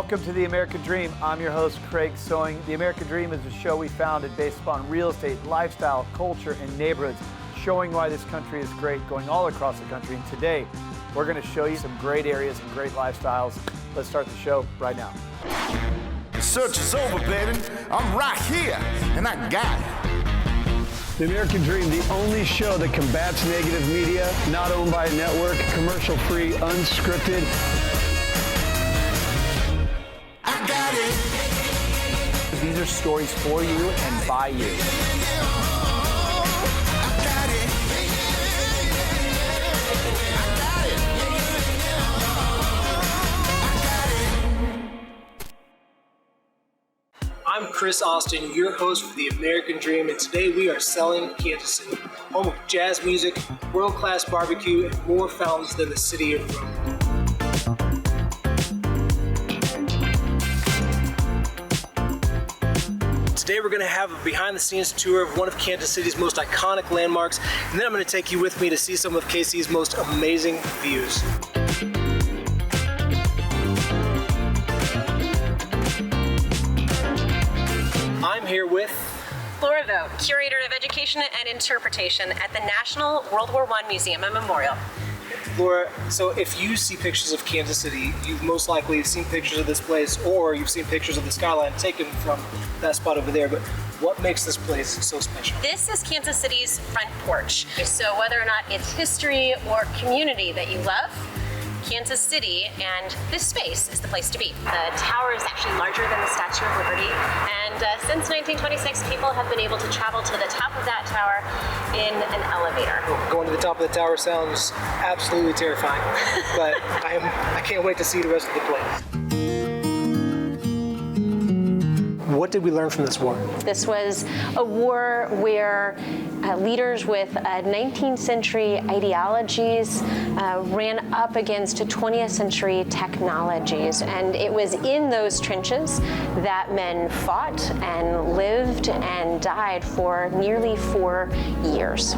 Welcome to The American Dream. I'm your host, Craig Sewing. The American Dream is a show we founded based upon real estate, lifestyle, culture, and neighborhoods, showing why this country is great, going all across the country. And today, we're going to show you some great areas and great lifestyles. Let's start the show right now. The search is over, baby. I'm right here, and I got it. The American Dream, the only show that combats negative media, not owned by a network, commercial-free, unscripted. I got it. These are stories for you and by you. I got it. I'm Chris Austin, your host for The American Dream, and today we are selling Kansas City, home of jazz music, world-class barbecue, and more fountains than the city of Rome. Today we're going to have a behind-the-scenes tour of one of Kansas City's most iconic landmarks, and then I'm going to take you with me to see some of KC's most amazing views. I'm here with Laura Vogt, Curator of Education and Interpretation at the National World War I Museum and Memorial. Laura. So if you see pictures of Kansas City, you've most likely seen pictures of this place, or you've seen pictures of the skyline taken from that spot over there. But what makes this place so special? This is Kansas City's front porch. So whether or not it's history or community that you love, Kansas City and this space is the place to be. The tower is actually larger than the Statue of Liberty, and since 1926, people have been able to travel to the top of that tower in an elevator. Going to the top of the tower sounds absolutely terrifying, but I can't wait to see the rest of the place. What did we learn from this war? This was a war where leaders with 19th century ideologies ran up against 20th century technologies. And it was in those trenches that men fought and lived and died for nearly 4 years.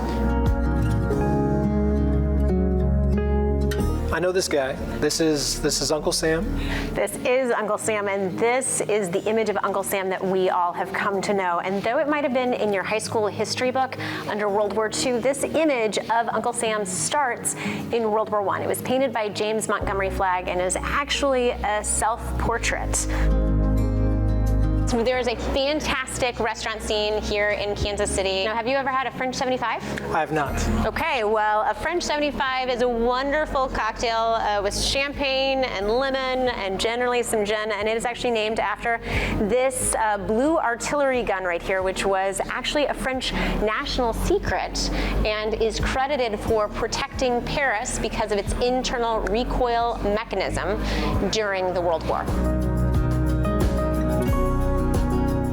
I know this guy. This is Uncle Sam. This is Uncle Sam, and this is the image of Uncle Sam that we all have come to know. And though it might have been in your high school history book under World War II, this image of Uncle Sam starts in World War I. It was painted by James Montgomery Flagg and is actually a self-portrait. There is a fantastic restaurant scene here in Kansas City. Now, have you ever had a French 75? I have not. Okay, well, a French 75 is a wonderful cocktail with champagne and lemon and generally some gin, and it is actually named after this blue artillery gun right here, which was actually a French national secret and is credited for protecting Paris because of its internal recoil mechanism during the World War.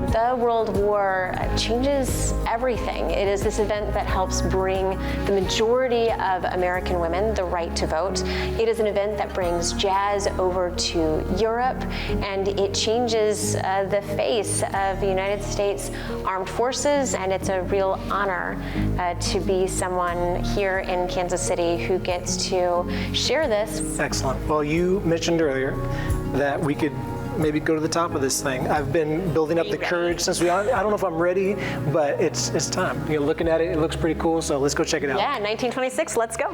The World War changes everything. It is this event that helps bring the majority of American women the right to vote. It is an event that brings jazz over to Europe, and it changes the face of the United States Armed Forces, and it's a real honor to be someone here in Kansas City who gets to share this. Excellent. Well, you mentioned earlier that we could maybe go to the top of this thing. I've been building up the courage since I don't know if I'm ready, but it's time. You're looking at it, it looks pretty cool, so let's go check it out. Yeah, 1926, let's go.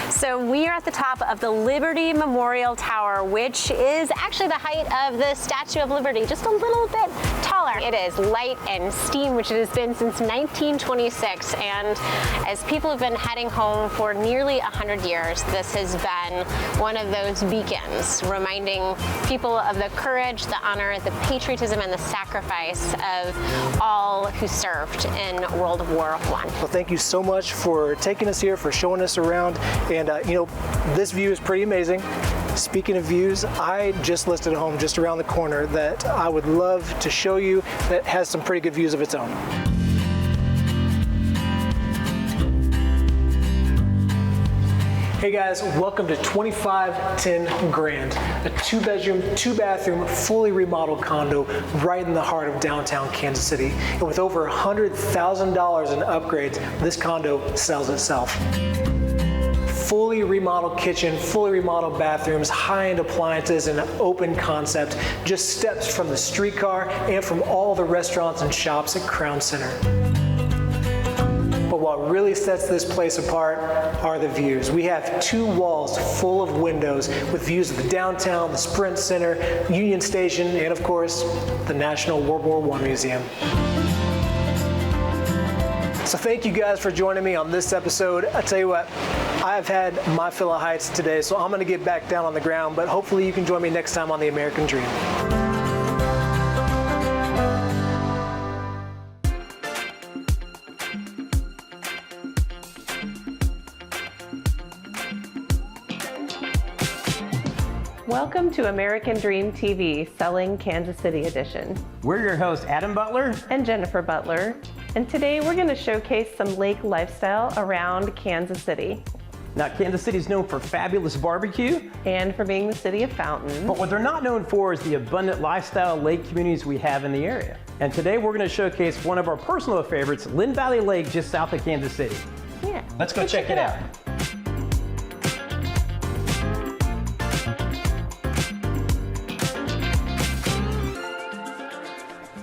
So we are at the top of the Liberty Memorial Tower, which is actually the height of the Statue of Liberty, just a little bit taller. It is light and steam, which it has been since 1926. And as people have been heading home for nearly 100 years, this has been one of those beacons, reminding people of the courage, the honor, the patriotism, and the sacrifice of all who served in World War I. Well, thank you so much for taking us here, for showing us around. And this view is pretty amazing. Speaking of views, I just listed a home just around the corner that I would love to show you that has some pretty good views of its own. Hey guys, welcome to 2510 Grand, a 2-bedroom, 2-bathroom, fully remodeled condo right in the heart of downtown Kansas City. And with over $100,000 in upgrades, this condo sells itself. fully remodeled kitchen, fully remodeled bathrooms, high-end appliances, and an open concept, just steps from the streetcar and from all the restaurants and shops at Crown Center. But what really sets this place apart are the views. We have 2 walls full of windows with views of the downtown, the Sprint Center, Union Station, and of course, the National World War I Museum. So thank you guys for joining me on this episode. I tell you what, I've had my fill of heights today, so I'm gonna get back down on the ground, but hopefully you can join me next time on The American Dream. Welcome to American Dream TV, Selling Kansas City edition. We're your hosts, Adam Butler And Jennifer Butler. And today we're going to showcase some lake lifestyle around Kansas City. Now, Kansas City is known for fabulous barbecue. And for being the city of fountains. But what they're not known for is the abundant lifestyle lake communities we have in the area. And today we're going to showcase one of our personal favorites, Lynn Valley Lake, just south of Kansas City. Yeah. Let's go check it out.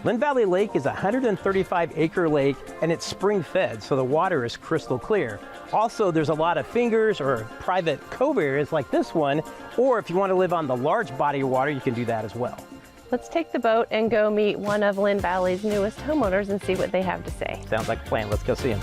Lynn Valley Lake is a 135-acre lake, and it's spring-fed, so the water is crystal clear. Also, there's a lot of fingers or private cove areas like this one, or if you want to live on the large body of water, you can do that as well. Let's take the boat and go meet one of Lynn Valley's newest homeowners and see what they have to say. Sounds like a plan. Let's go see them.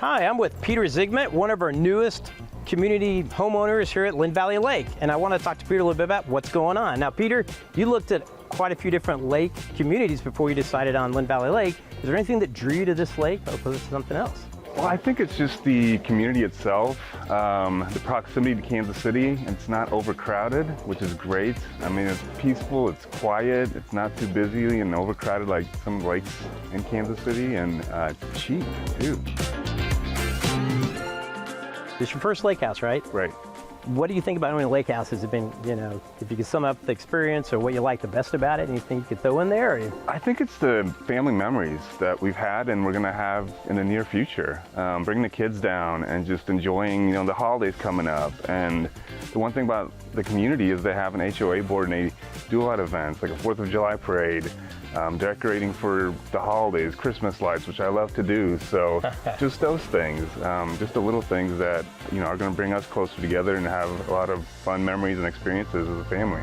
Hi, I'm with Peter Zigmund, one of our newest community homeowners here at Lynn Valley Lake, and I want to talk to Peter a little bit about what's going on. Now, Peter, you looked at quite a few different lake communities before you decided on Lynn Valley Lake. Is there anything that drew you to this lake, or was it something else? Well, I think it's just the community itself, the proximity to Kansas City. It's not overcrowded, which is great. I mean, it's peaceful, it's quiet, it's not too busy and overcrowded like some of the lakes in Kansas City, and it's cheap, too. It's your first lake house, right? Right. What do you think about owning a lake house? Has it been, if you could sum up the experience or what you like the best about it, anything you could throw in there? Or... I think it's the family memories that we've had and we're going to have in the near future. Bringing the kids down and just enjoying, the holidays coming up. And the one thing about the community is they have an HOA board and they do a lot of events, like a 4th of July parade, decorating for the holidays, Christmas lights, which I love to do. So just those things, just the little things that, are going to bring us closer together and have a lot of fun memories and experiences as a family.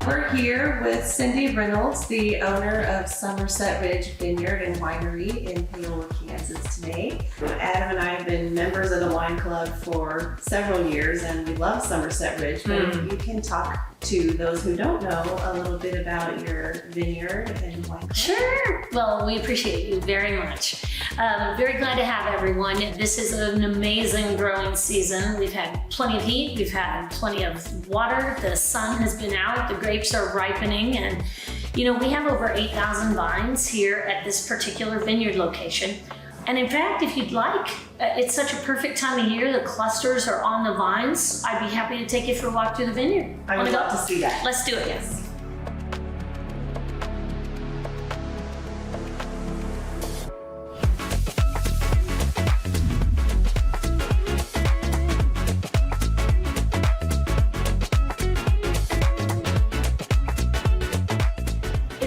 We're here with Cindy Reynolds, the owner of Somerset Ridge Vineyard and Winery in Peoria, Kansas today. Adam and I have been members of the wine club for several years and we love Somerset Ridge, but you can talk to those who don't know a little bit about your vineyard and wine club. Sure. Well, we appreciate you very much. Very glad to have everyone. This is an amazing growing season. We've had plenty of heat. We've had plenty of water. The sun has been out. The grapes are ripening. And, we have over 8,000 vines here at this particular vineyard location. And in fact, if you'd like, it's such a perfect time of year. The clusters are on the vines. I'd be happy to take you for a walk through the vineyard. I would love to see that. Let's do it. Yes.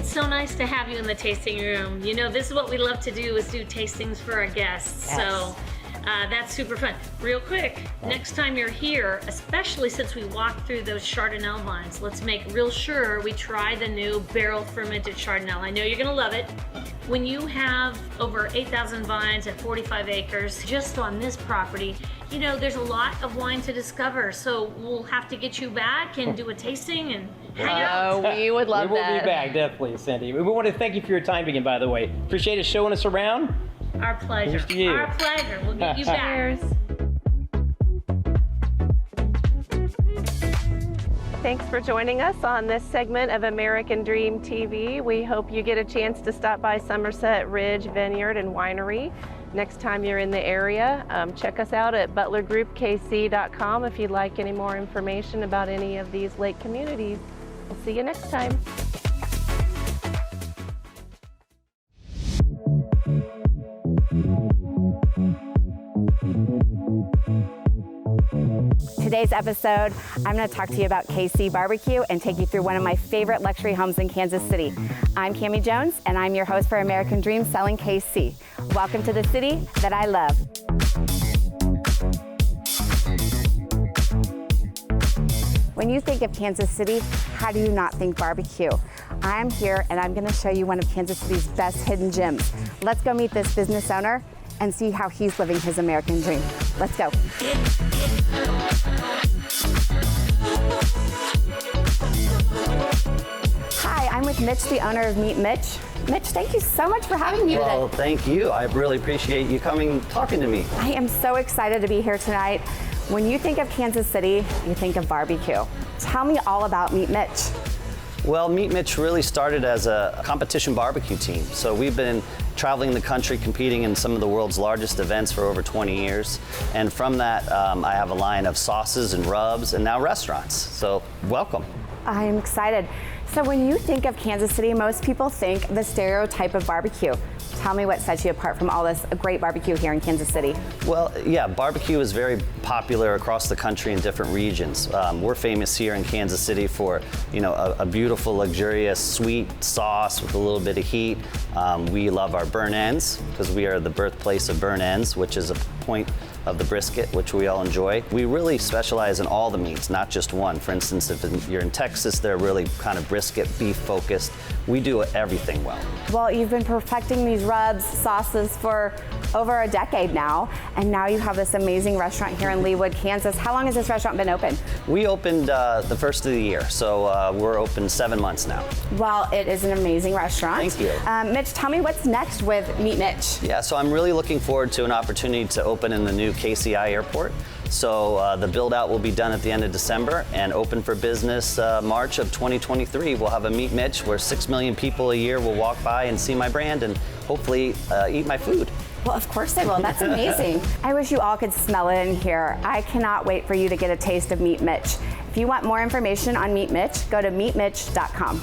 So nice to have you in the tasting room. This is what we love to do, is do tastings for our guests. Yes. So that's super fun. Real quick, next time you're here, especially since we walked through those Chardonnay vines, let's make real sure we try the new barrel fermented Chardonnay. I know you're gonna love it. When you have over 8,000 vines at 45 acres just on this property, there's a lot of wine to discover. So we'll have to get you back and do a tasting and hang out. We would love that. We will be back, definitely, Cindy. We want to thank you for your time again, by the way. Appreciate it showing us around. Our pleasure. Here's to you. Our pleasure. We'll get you back. Cheers. Thanks for joining us on this segment of American Dream TV. We hope you get a chance to stop by Somerset Ridge Vineyard and Winery next time you're in the area. Check us out at butlergroupkc.com if you'd like any more information about any of these lake communities. We'll see you next time. Today's episode, I'm going to talk to you about KC Barbecue and take you through one of my favorite luxury homes in Kansas City. I'm Cammie Jones, and I'm your host for American Dream Selling KC. Welcome to the city that I love. When you think of Kansas City, how do you not think barbecue? I'm here, and I'm going to show you one of Kansas City's best hidden gems. Let's go meet this business owner and see how he's living his American dream. Let's go. Hi, I'm with Mitch, the owner of Meet Mitch. Mitch, thank you so much for having me today. Well, thank you. I really appreciate you coming, talking to me. I am so excited to be here tonight. When you think of Kansas City, you think of barbecue. Tell me all about Meet Mitch. Well, Meet Mitch really started as a competition barbecue team. So we've been traveling the country, competing in some of the world's largest events for over 20 years. And from that, I have a line of sauces and rubs and now restaurants. So welcome. I am excited. So when you think of Kansas City, most people think the stereotype of barbecue. Tell me what sets you apart from all this great barbecue here in Kansas City. Well, yeah, barbecue is very popular across the country in different regions. We're famous here in Kansas City for, a beautiful, luxurious, sweet sauce with a little bit of heat. We love our burn ends because we are the birthplace of burn ends, which is a point of the brisket, which we all enjoy. We really specialize in all the meats, not just one. For instance, if you're in Texas, they're really kind of brisket, beef focused. We do everything well. Well, you've been perfecting these rubs, sauces for over a decade now, and now you have this amazing restaurant here in Leawood, Kansas. How long has this restaurant been open? We opened the first of the year, so we're open 7 months now. Well, it is an amazing restaurant. Thank you. Mitch, tell me what's next with Meet Mitch. Yeah, so I'm really looking forward to an opportunity to open in the new KCI airport. So the build out will be done at the end of December and open for business March of 2023. We'll have a Meet Mitch where 6 million people a year will walk by and see my brand and hopefully eat my food. Well, of course they will. That's amazing. I wish you all could smell it in here. I cannot wait for you to get a taste of Meet Mitch. If you want more information on Meet Mitch, go to meetmitch.com.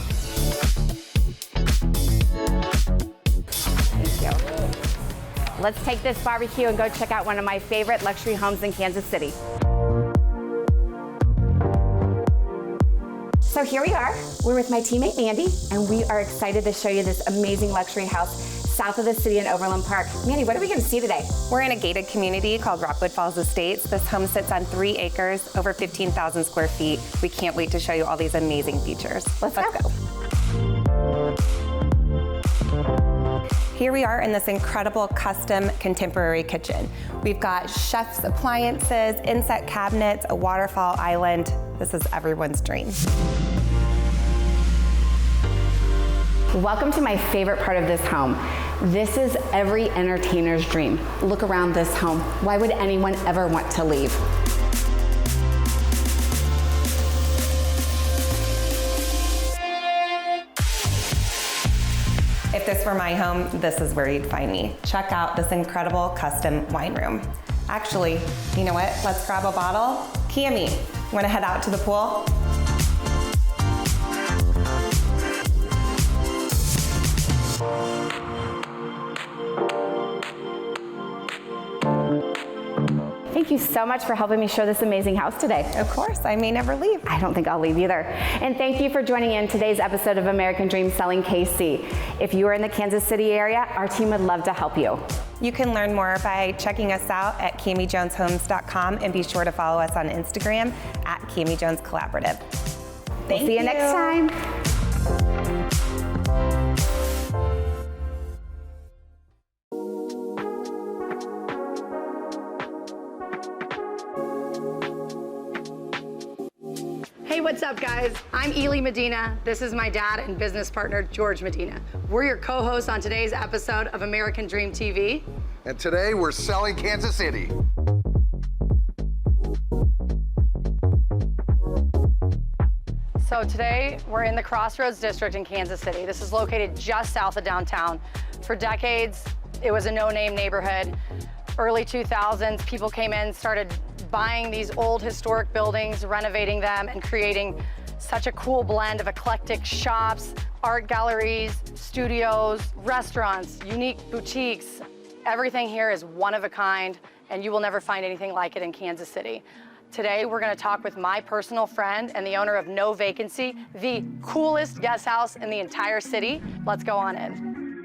Thank you. Let's take this barbecue and go check out one of my favorite luxury homes in Kansas City. So here we are. We're with my teammate Mandy, and we are excited to show you this amazing luxury house south of the city in Overland Park. Mandy, what are we going to see today? We're in a gated community called Rockwood Falls Estates. This home sits on 3 acres, over 15,000 square feet. We can't wait to show you all these amazing features. Let's go. Here we are in this incredible custom contemporary kitchen. We've got chef's appliances, inset cabinets, a waterfall island. This is everyone's dream. Welcome to my favorite part of this home. This is every entertainer's dream. Look around this home. Why would anyone ever want to leave? If this were my home, this is where you'd find me. Check out this incredible custom wine room. Actually, you know what? Let's grab a bottle. Cammie, wanna head out to the pool? Thank you so much for helping me show this amazing house today. Of course, I may never leave. I don't think I'll leave either. And thank you for joining in today's episode of American Dream Selling KC. If you are in the Kansas City area, our team would love to help you. You can learn more by checking us out at CammieJonesHomes.com and be sure to follow us on Instagram at Cammie Jones Collaborative. We'll see you next time. Hey, what's up, guys? I'm Ely Medina. This is my dad and business partner, George Medina. We're your co-hosts on today's episode of American Dream TV. And today we're selling Kansas City. So today we're in the Crossroads District in Kansas City. This is located just south of downtown. For decades, it was a no-name neighborhood. Early 2000s, people came in, started buying these old historic buildings, renovating them, and creating such a cool blend of eclectic shops, art galleries, studios, restaurants, unique boutiques. Everything here is one of a kind, and you will never find anything like it in Kansas City. Today, we're gonna talk with my personal friend and the owner of No Vacancy, the coolest guest house in the entire city. Let's go on in.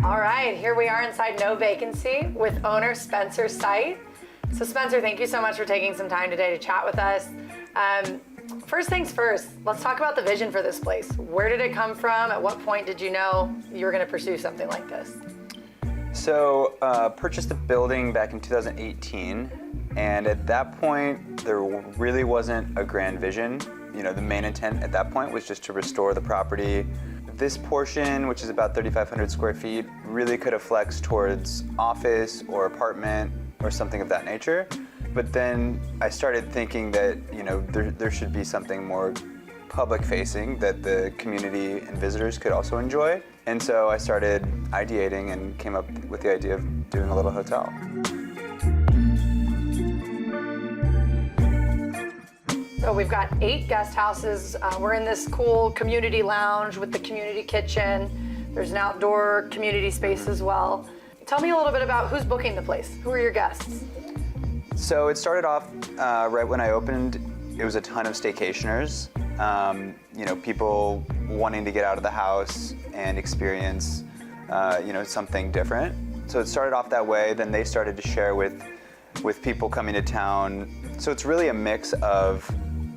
All right, here we are inside No Vacancy with owner Spencer Sight. So Spencer, thank you so much for taking some time today to chat with us. First things first, let's talk about the vision for this place. Where did it come from? At what point did you know you were gonna pursue something like this? So, purchased the building back in 2018, and at that point, there really wasn't a grand vision. You know, the main intent at that point was just to restore the property. This portion, which is about 3,500 square feet, really could have flexed towards office or apartment or something of that nature. But then I started thinking that, you know, there should be something more public-facing that the community and visitors could also enjoy. And so I started ideating and came up with the idea of doing a little hotel. So we've got 8 guest houses. We're in this cool community lounge with the community kitchen. There's an outdoor community space as well. Tell me a little bit about who's booking the place. Who are your guests? So it started off right when I opened. It was a ton of staycationers. You know, people wanting to get out of the house and experience, you know, something different. So it started off that way. Then they started to share with people coming to town. So it's really a mix of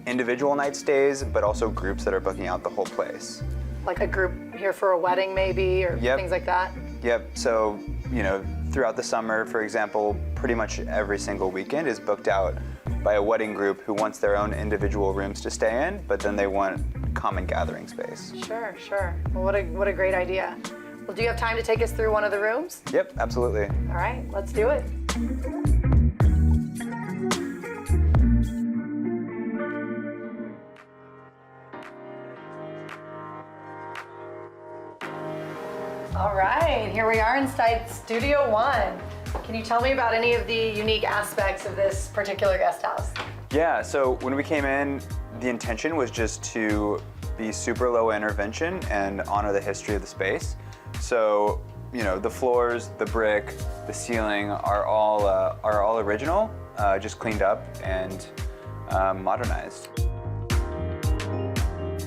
individual night stays, but also groups that are booking out the whole place. Like a group here for a wedding maybe, or things like that? Yep, so, you know, throughout the summer, for example, pretty much every single weekend is booked out by a wedding group who wants their own individual rooms to stay in, but then they want common gathering space. Sure, sure. Well, what a great idea. Well, do you have time to take us through one of the rooms? Yep, absolutely. All right, let's do it. All right, here we are inside Studio One. Can you tell me about any of the unique aspects of this particular guest house? Yeah, so when we came in, the intention was just to be super low intervention and honor the history of the space. So, you know, the floors, the brick, the ceiling are all original, just cleaned up and modernized.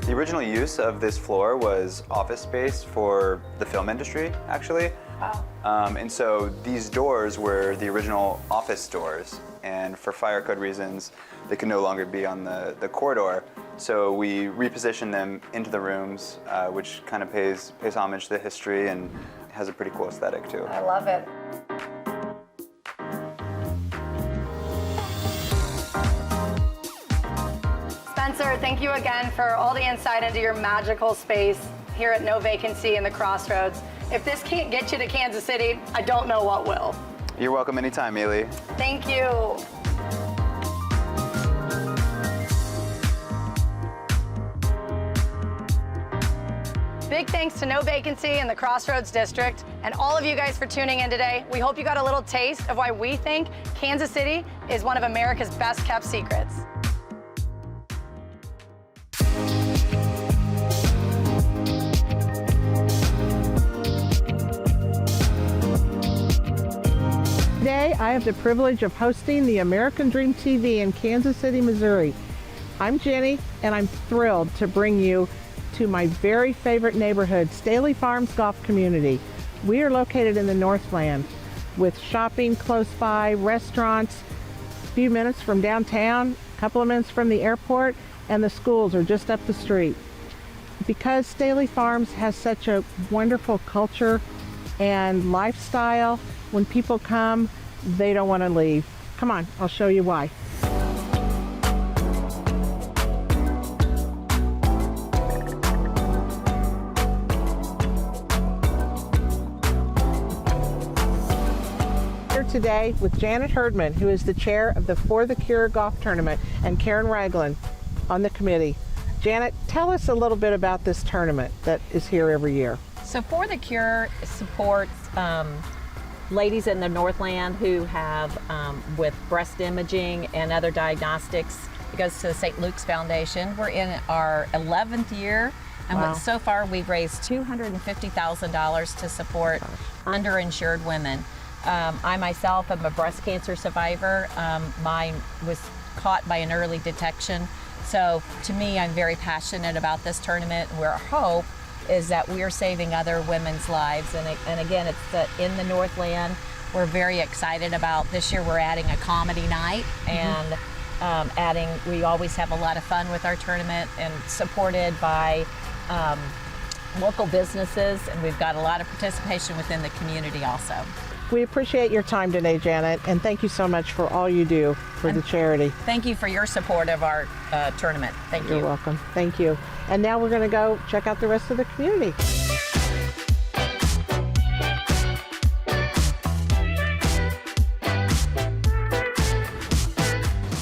The original use of this floor was office space for the film industry, actually. Wow. And so these doors were the original office doors, and for fire code reasons, they could no longer be on the corridor. So we repositioned them into the rooms, which kind of pays homage to the history and has a pretty cool aesthetic too. I love it. Spencer, thank you again for all the insight into your magical space here at No Vacancy in the Crossroads. If this can't get you to Kansas City, I don't know what will. You're welcome anytime, Ely. Thank you. Big thanks to No Vacancy in the Crossroads District and all of you guys for tuning in today. We hope you got a little taste of why we think Kansas City is one of America's best kept secrets. Today, I have the privilege of hosting the American Dream TV in Kansas City, Missouri. I'm Jenny, and I'm thrilled to bring you to my very favorite neighborhood, Staley Farms Golf Community. We are located in the Northland with shopping close by, restaurants, a few minutes from downtown, a couple of minutes from the airport, and the schools are just up the street. Because Staley Farms has such a wonderful culture and lifestyle, when people come, they don't want to leave. Come on, I'll show you why. Here today with Janet Herdman, who is the chair of the For the Cure golf tournament, and Karen Ragland on the committee. Janet, tell us a little bit about this tournament that is here every year. So For the Cure supports ladies in the Northland who have with breast imaging and other diagnostics. It goes to the St. Luke's Foundation. We're in our 11th year, and Wow. so far we've raised $250,000 to support underinsured women. I myself am a breast cancer survivor. Mine was caught by an early detection. So to me, I'm very passionate about this tournament, where our hope is that we're saving other women's lives. And again, it's in the Northland. We're very excited about this year. We're adding a comedy night and we always have a lot of fun with our tournament, and supported by local businesses, and we've got a lot of participation within the community also. We appreciate your time today, Janet, and thank you so much for all you do for the charity. Thank you for your support of our tournament. Thank you. You're welcome. Thank you. And now we're going to go check out the rest of the community.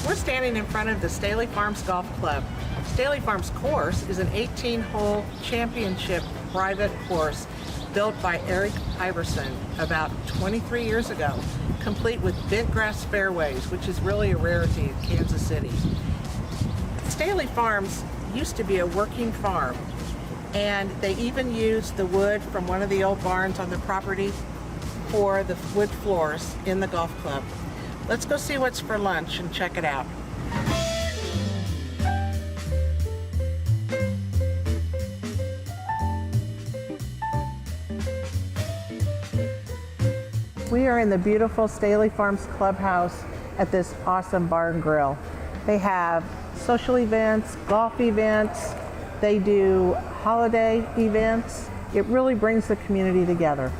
We're standing in front of the Staley Farms Golf Club. Staley Farms course is an 18-hole championship private course built by Eric Iverson about 23 years ago, complete with bent grass fairways, which is really a rarity in Kansas City. Staley Farms used to be a working farm, and they even used the wood from one of the old barns on the property for the wood floors in the golf club. Let's go see what's for lunch and check it out. We are in the beautiful Staley Farms clubhouse at this awesome bar and grill. They have social events, golf events, they do holiday events. It really brings the community together.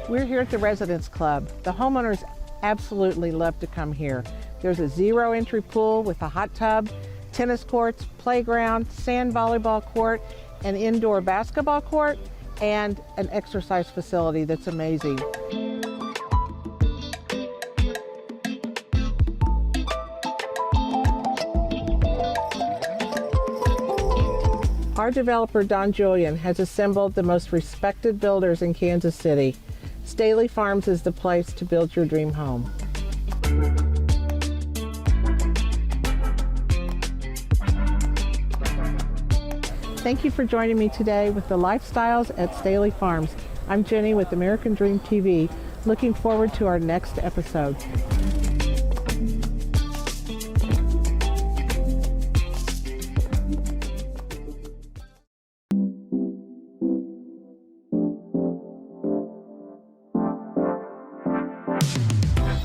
We're here at the Residence Club. The homeowners absolutely love to come here. There's a zero entry pool with a hot tub, tennis courts, playground, sand volleyball court, an indoor basketball court, and an exercise facility that's amazing. Our developer, Don Julian, has assembled the most respected builders in Kansas City. Staley Farms is the place to build your dream home. Thank you for joining me today with the Lifestyles at Staley Farms. I'm Jenny with American Dream TV. Looking forward to our next episode.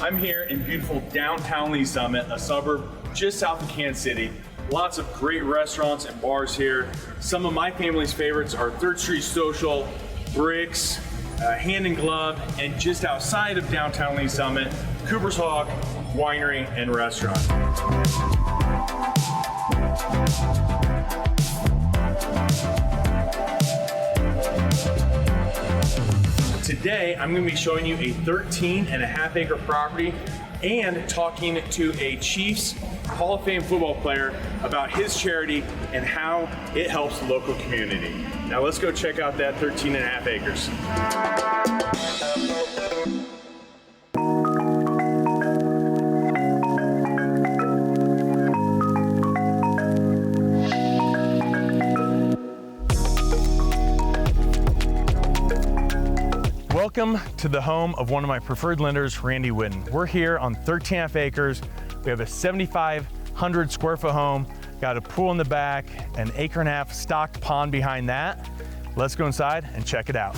I'm here in beautiful downtown Lee Summit, a suburb just south of Kansas City. Lots of great restaurants and bars here. Some of my family's favorites are 3rd Street Social, Bricks, Hand in Glove, and just outside of downtown Lee Summit, Cooper's Hawk Winery and Restaurant. Today, I'm going to be showing you a 13.5 acre property and talking to a Chiefs Hall of Fame football player about his charity and how it helps the local community. Now let's go check out that 13.5 acres. Welcome to the home of one of my preferred lenders, Randy Whitten. We're here on 13.5 acres. We have a 7,500 square foot home, got a pool in the back, an 1.5 acre stocked pond behind that. Let's go inside and check it out.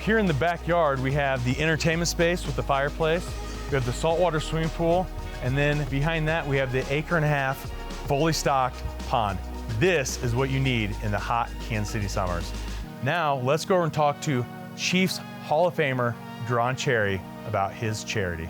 here in the backyard, we have the entertainment space with the fireplace. We have the saltwater swimming pool. And then behind that, we have the 1.5 acre fully stocked pond. This is what you need in the hot Kansas City summers. Now, let's go over and talk to Chiefs Hall of Famer, Duran Cherry, about his charity.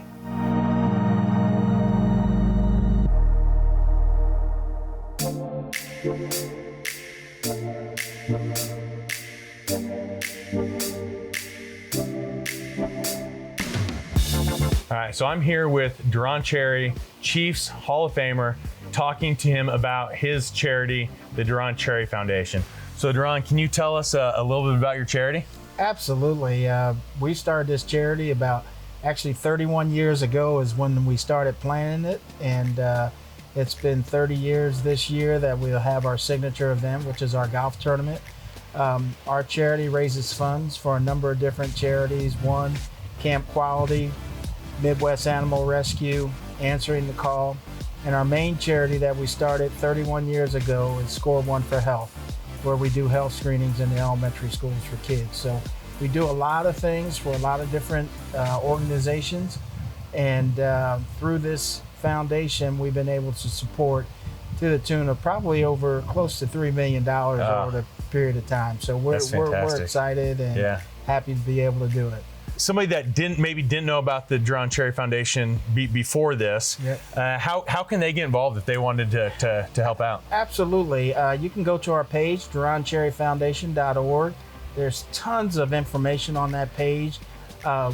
All right, so I'm here with Duran Cherry, Chiefs Hall of Famer, talking to him about his charity, the Duran Cherry Foundation. So Duran, can you tell us a little bit about your charity? Absolutely. We started this charity about actually 31 years ago is when we started planning it, and it's been 30 years this year that we'll have our signature event, which is our golf tournament. Our charity raises funds for a number of different charities. One, Camp Quality, Midwest Animal Rescue, Answering the Call, and our main charity that we started 31 years ago is Score One for Health, where we do health screenings in the elementary schools for kids. So we do a lot of things for a lot of different organizations, and through this foundation we've been able to support to the tune of probably over close to $3 million over the period of time. So we're excited and happy to be able to do it. Somebody that maybe didn't know about the Duran Cherry Foundation before this, how can they get involved if they wanted to help out? Absolutely. You can go to our page, DuranCherryFoundation.org. There's tons of information on that page.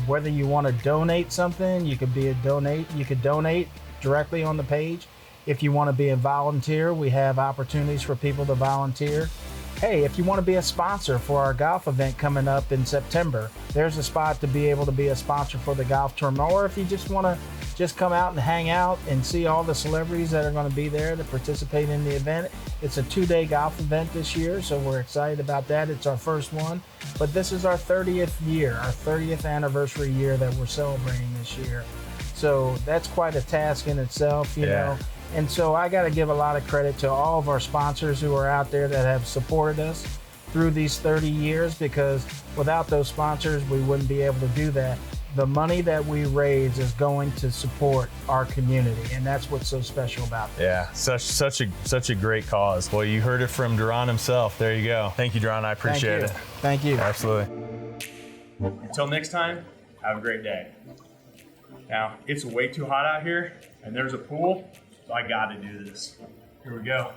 Whether you want to donate something, you could donate directly on the page. If you want to be a volunteer, we have opportunities for people to volunteer. Hey, if you want to be a sponsor for our golf event coming up in September, there's a spot to be able to be a sponsor for the golf tournament. Or if you just want to come out and hang out and see all the celebrities that are going to be there to participate in the event. It's a 2-day golf event this year, so we're excited about that. It's our first one, but this is our 30th year, our 30th anniversary year that we're celebrating this year. So that's quite a task in itself, you know. And so I got to give a lot of credit to all of our sponsors who are out there that have supported us through these 30 years, because without those sponsors, we wouldn't be able to do that. The money that we raise is going to support our community, and that's what's so special about this. Yeah, such a great cause. Well, you heard it from Duran himself. There you go. Thank you, Duran. I appreciate it. Thank you. Absolutely. Until next time, have a great day. Now, it's way too hot out here, and there's a pool. So I got to do this. Here we go.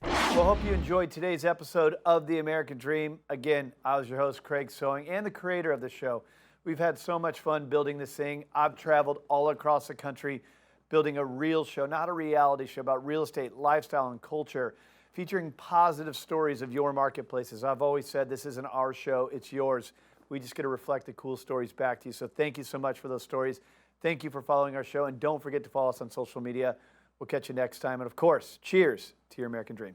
Well, hope you enjoyed today's episode of The American Dream. Again, I was your host, Craig Sowing, and the creator of the show. We've had so much fun building this thing. I've traveled all across the country building a real show, not a reality show, about real estate, lifestyle, and culture, featuring positive stories of your marketplaces. I've always said this isn't our show, it's yours. We just get to reflect the cool stories back to you. So thank you so much for those stories. Thank you for following our show, and don't forget to follow us on social media. We'll catch you next time. And of course, cheers to your American dream.